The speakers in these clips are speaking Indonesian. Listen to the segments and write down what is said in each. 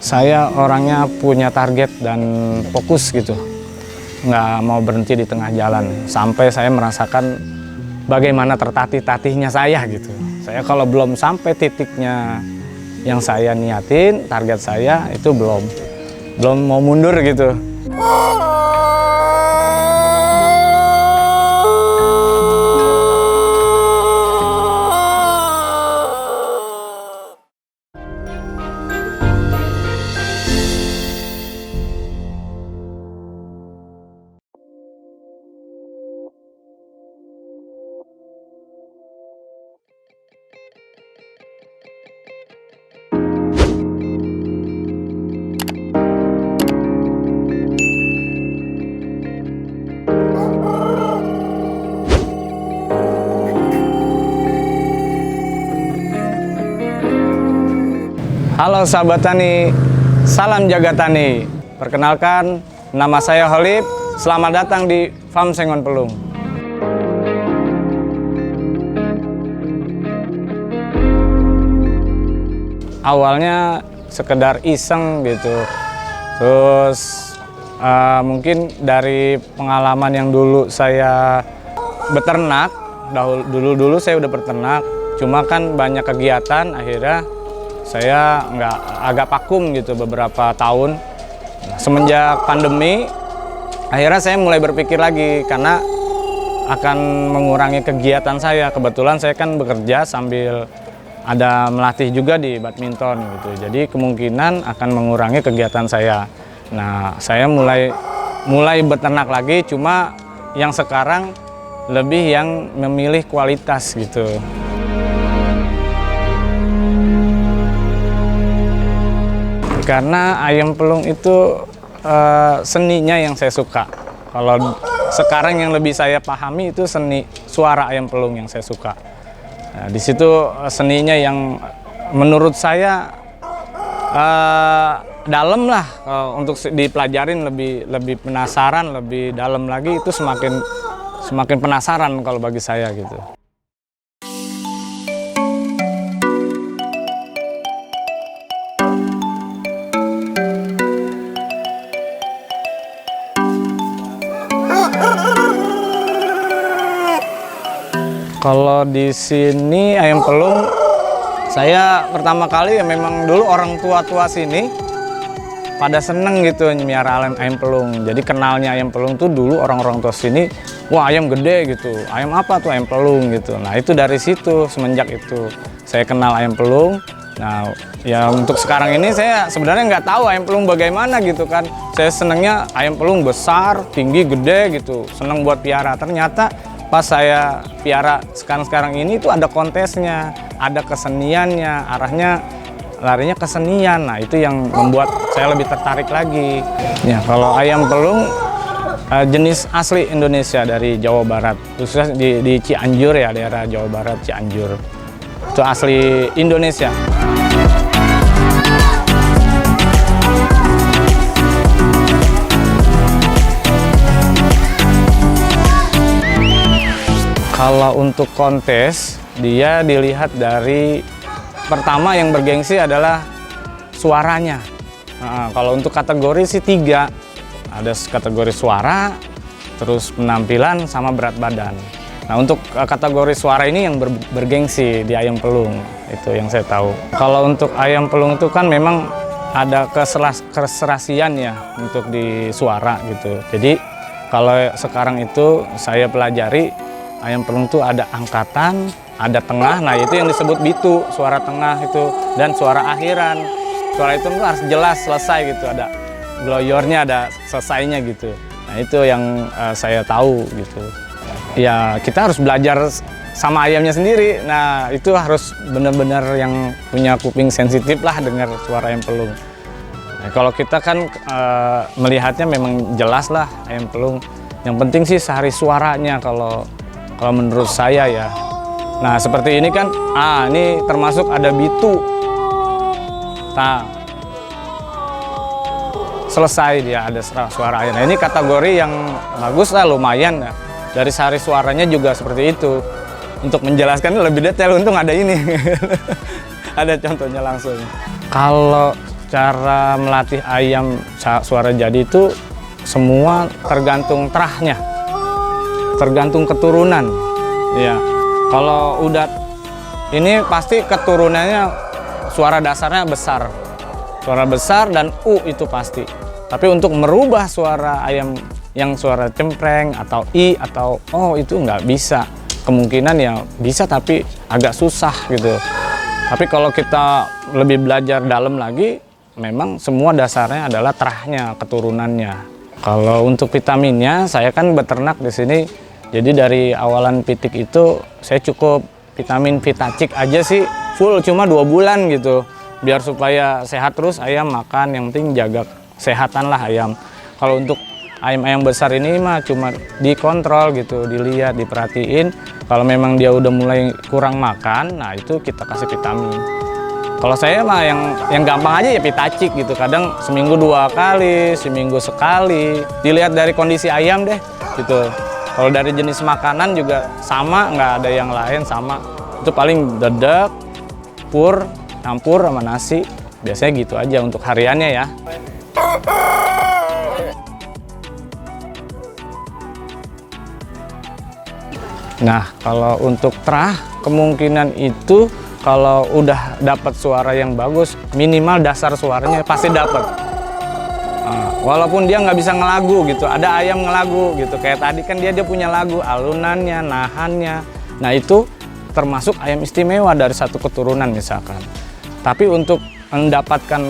Saya orangnya punya target dan fokus gitu, nggak mau berhenti di tengah jalan sampai saya merasakan bagaimana tertatih-tatihnya saya gitu. Saya kalau belum sampai titiknya yang saya niatin, target saya itu belum mau mundur gitu. Halo sahabat tani, salam jaga tani. Perkenalkan, nama saya Holip. Selamat datang di Farm Sengon Pelung. Awalnya sekedar iseng gitu. Terus mungkin dari pengalaman yang dulu saya beternak, dulu saya udah beternak. Cuma kan banyak kegiatan, akhirnya saya agak vakum gitu beberapa tahun. Semenjak pandemi, akhirnya saya mulai berpikir lagi karena akan mengurangi kegiatan saya. Kebetulan saya kan bekerja sambil ada melatih juga di badminton gitu. Jadi kemungkinan akan mengurangi kegiatan saya. Nah, saya mulai beternak lagi, cuma yang sekarang lebih yang memilih kualitas gitu. Karena ayam pelung itu seninya yang saya suka. Kalau sekarang yang lebih saya pahami itu seni suara ayam pelung yang saya suka. Nah, di situ seninya yang menurut saya dalam lah, untuk dipelajarin lebih penasaran, lebih dalam lagi, itu semakin penasaran kalau bagi saya gitu. Kalau di sini ayam pelung, saya pertama kali ya memang dulu orang tua sini pada seneng gitu nyemiara ayam pelung. Jadi kenalnya ayam pelung tuh dulu orang-orang tua sini, wah ayam gede gitu, ayam apa tuh ayam pelung gitu. Nah itu dari situ, semenjak itu saya kenal ayam pelung. Nah ya untuk sekarang ini saya sebenarnya nggak tahu ayam pelung bagaimana gitu kan. Saya senengnya ayam pelung besar, tinggi, gede gitu, seneng buat piara. Ternyata pas saya piara sekarang ini itu ada kontesnya, ada keseniannya, larinya kesenian. Nah itu yang membuat saya lebih tertarik lagi. Ya kalau ayam pelung jenis asli Indonesia dari Jawa Barat, khususnya di Cianjur ya, daerah Jawa Barat Cianjur. Itu asli Indonesia. Kalau untuk kontes, dia dilihat dari pertama yang bergengsi adalah suaranya. Nah, kalau untuk kategori sih 3, ada kategori suara, terus penampilan sama berat badan. Nah untuk kategori suara ini yang bergengsi di ayam pelung, itu yang saya tahu. Kalau untuk ayam pelung itu kan memang ada keserasian ya untuk di suara gitu. Jadi kalau sekarang itu saya pelajari, ayam pelung itu ada angkatan, ada tengah, nah itu yang disebut bitu, suara tengah itu, dan suara akhiran. Suara itu harus jelas, selesai gitu, ada gloyornya, ada selesainya gitu. Nah itu yang saya tahu gitu. Ya kita harus belajar sama ayamnya sendiri, nah itu harus benar-benar yang punya kuping sensitif lah dengar suara ayam pelung. Nah, kalau kita kan melihatnya memang jelas lah ayam pelung. Yang penting sih sehari suaranya kalau menurut saya ya. Nah seperti ini kan, ini termasuk ada bitu. Nah selesai dia ada suara ayam. Nah ini kategori yang bagus lah, lumayan ya. Dari sehari suaranya juga seperti itu. Untuk menjelaskan lebih detail, untung ada ini. Ada contohnya langsung. Kalau cara melatih ayam suara jadi itu semua tergantung terahnya, tergantung keturunan. Ya, kalau udah ini pasti keturunannya suara dasarnya besar, suara besar dan itu pasti. Tapi untuk merubah suara ayam yang suara cempreng atau atau itu nggak bisa. Kemungkinan ya bisa tapi agak susah gitu. Tapi kalau kita lebih belajar dalam lagi, memang semua dasarnya adalah terahnya, keturunannya. Kalau untuk vitaminnya, saya kan beternak di sini, jadi dari awalan pitik itu saya cukup vitamin Vitacik aja sih full cuma 2 bulan gitu, biar supaya sehat terus ayam makan. Yang penting jaga kesehatan lah ayam. Kalau untuk ayam-ayam besar ini mah cuma dikontrol gitu, dilihat, diperhatiin. Kalau memang dia udah mulai kurang makan, nah itu kita kasih vitamin. Kalau saya mah yang gampang aja ya Vitacik gitu. Kadang seminggu 2 kali, seminggu sekali. Dilihat dari kondisi ayam deh gitu. Kalau dari jenis makanan juga sama, nggak ada yang lain sama. Itu paling dedek, pur, campur sama nasi. Biasanya gitu aja untuk hariannya ya. Nah, kalau untuk terah, kemungkinan itu kalau udah dapat suara yang bagus, minimal dasar suaranya pasti dapat. Walaupun dia nggak bisa ngelagu gitu, ada ayam ngelagu gitu. Kayak tadi kan dia punya lagu, alunannya, nahannya. Nah itu termasuk ayam istimewa dari satu keturunan misalkan. Tapi untuk mendapatkan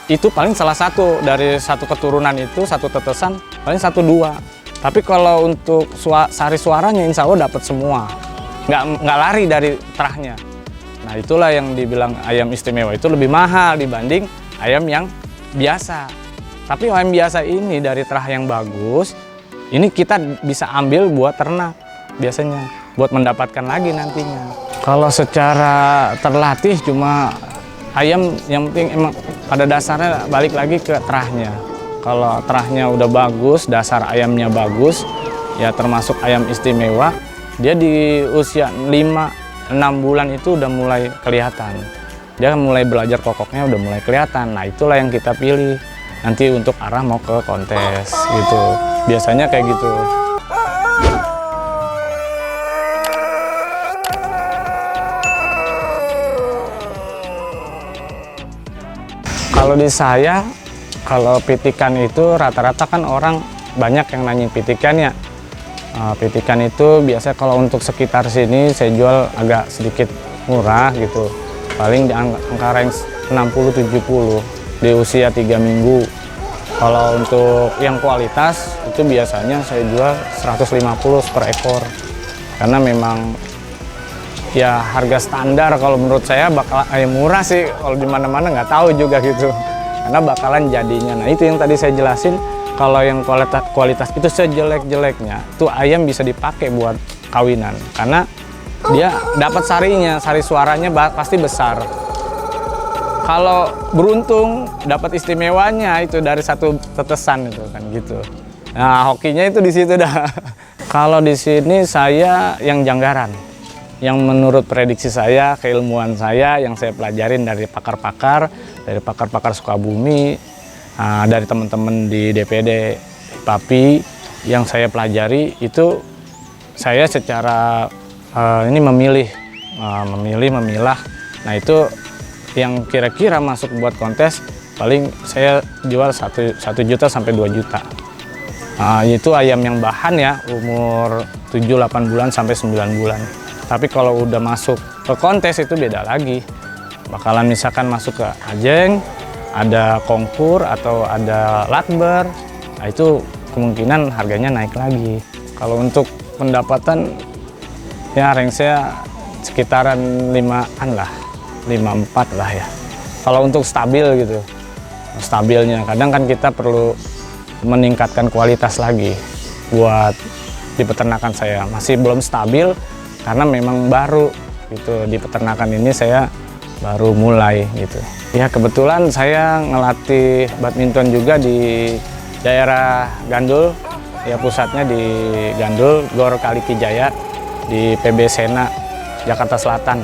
itu paling salah satu dari satu keturunan itu, satu tetesan, paling 1-2. Tapi kalau untuk sari suaranya insya Allah dapat semua, nggak lari dari terahnya. Nah itulah yang dibilang ayam istimewa itu lebih mahal dibanding ayam yang biasa. Tapi ayam biasa ini dari terah yang bagus, ini kita bisa ambil buat ternak biasanya, buat mendapatkan lagi nantinya. Kalau secara terlatih cuma ayam yang penting emang pada dasarnya balik lagi ke terahnya. Kalau terahnya udah bagus, dasar ayamnya bagus, ya termasuk ayam istimewa, dia di usia 5-6 bulan itu udah mulai kelihatan. Dia mulai belajar kokoknya udah mulai kelihatan. Nah itulah yang kita pilih nanti untuk arah mau ke kontes gitu. Biasanya kayak gitu. Kalau di saya, kalau pitikan itu rata-rata kan orang banyak yang nanyain pitikannya. Pitikan itu biasanya kalau untuk sekitar sini saya jual agak sedikit murah gitu. Paling di angka range 60-70 di usia 3 minggu. Kalau untuk yang kualitas itu biasanya saya jual 150 per ekor. Karena memang ya harga standar kalau menurut saya bakal murah sih, kalau di mana-mana nggak tahu juga gitu. Karena bakalan jadinya. Nah itu yang tadi saya jelasin, kalau yang kualitas itu sejelek-jeleknya, tuh ayam bisa dipakai buat kawinan. Karena dia dapat sarinya, sari suaranya pasti besar. Kalau beruntung dapat istimewanya itu dari satu tetesan itu kan gitu. Nah hokinya itu di situ dah. Kalau di sini saya yang janggaran, yang menurut prediksi saya, keilmuan saya yang saya pelajarin dari pakar-pakar, dari pakar-pakar Sukabumi, dari teman-teman di DPD PAPI yang saya pelajari itu, saya secara ini memilah. Nah itu yang kira-kira masuk buat kontes paling saya jual 1 juta sampai 2 juta. Itu ayam yang bahan ya, umur 7-8 bulan sampai 9 bulan. Tapi kalau udah masuk ke kontes itu beda lagi. Bakalan misalkan masuk ke ajeng, ada konkur atau ada latber, nah itu kemungkinan harganya naik lagi. Kalau untuk pendapatan ya range-nya sekitaran 5-an lah, 5-4 lah ya. Kalau untuk stabil gitu, stabilnya kadang kan kita perlu meningkatkan kualitas lagi buat di peternakan saya. Masih belum stabil karena memang baru gitu di peternakan ini, saya baru mulai gitu. Ya kebetulan saya ngelatih badminton juga di daerah Gandul, ya pusatnya di Gandul, Gor Kalikijaya di PB Sena, Jakarta Selatan.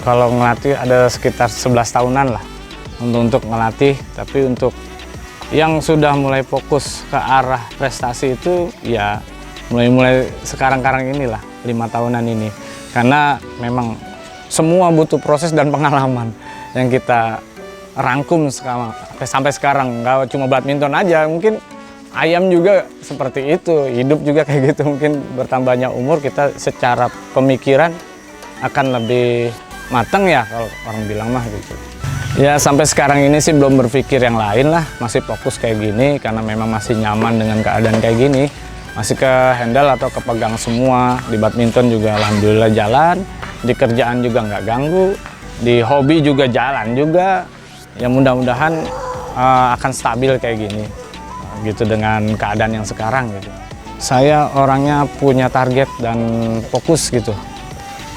Kalau ngelatih ada sekitar 11 tahunan lah. untuk ngelatih. Tapi untuk yang sudah mulai fokus ke arah prestasi itu ya mulai sekarang inilah, 5 tahunan ini. Karena memang semua butuh proses dan pengalaman yang kita rangkum sampai sekarang. Nggak cuma badminton aja, mungkin ayam juga seperti itu, hidup juga kayak gitu. Mungkin bertambahnya umur kita secara pemikiran akan lebih matang ya, kalau orang bilang mah gitu. Ya sampai sekarang ini sih belum berpikir yang lain lah, masih fokus kayak gini karena memang masih nyaman dengan keadaan kayak gini. Masih ke handle atau kepegang semua. Di badminton juga alhamdulillah jalan, di kerjaan juga nggak ganggu, di hobi juga jalan juga. Ya mudah-mudahan akan stabil kayak gini gitu dengan keadaan yang sekarang gitu. Saya orangnya punya target dan fokus gitu,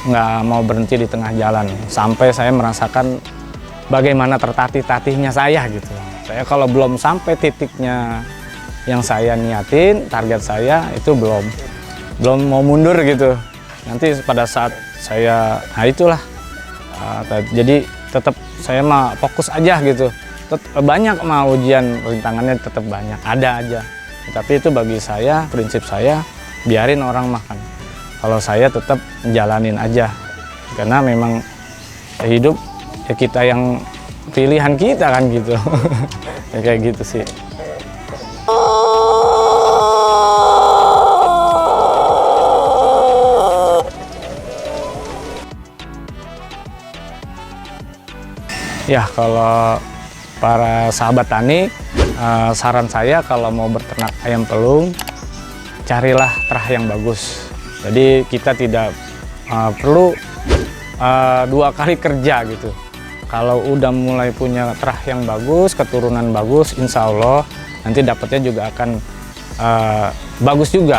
nggak mau berhenti di tengah jalan sampai saya merasakan bagaimana tertatih-tatihnya saya gitu. Saya kalau belum sampai titiknya yang saya niatin, target saya itu belum mau mundur gitu. Nanti pada saat saya, nah itulah, jadi tetap saya mah fokus aja gitu. Banyak mah ujian, rintangannya tetap banyak, ada aja. Tapi itu bagi saya, prinsip saya, biarin orang makan. Kalau saya tetap jalanin aja, karena memang hidup ya kita yang pilihan kita kan gitu. Ya kayak gitu sih. Ya kalau para sahabat tani, saran saya kalau mau berternak ayam pelung, carilah terah yang bagus. Jadi kita tidak perlu 2 kali kerja gitu. Kalau udah mulai punya terah yang bagus, keturunan bagus, insya Allah nanti dapatnya juga akan bagus juga.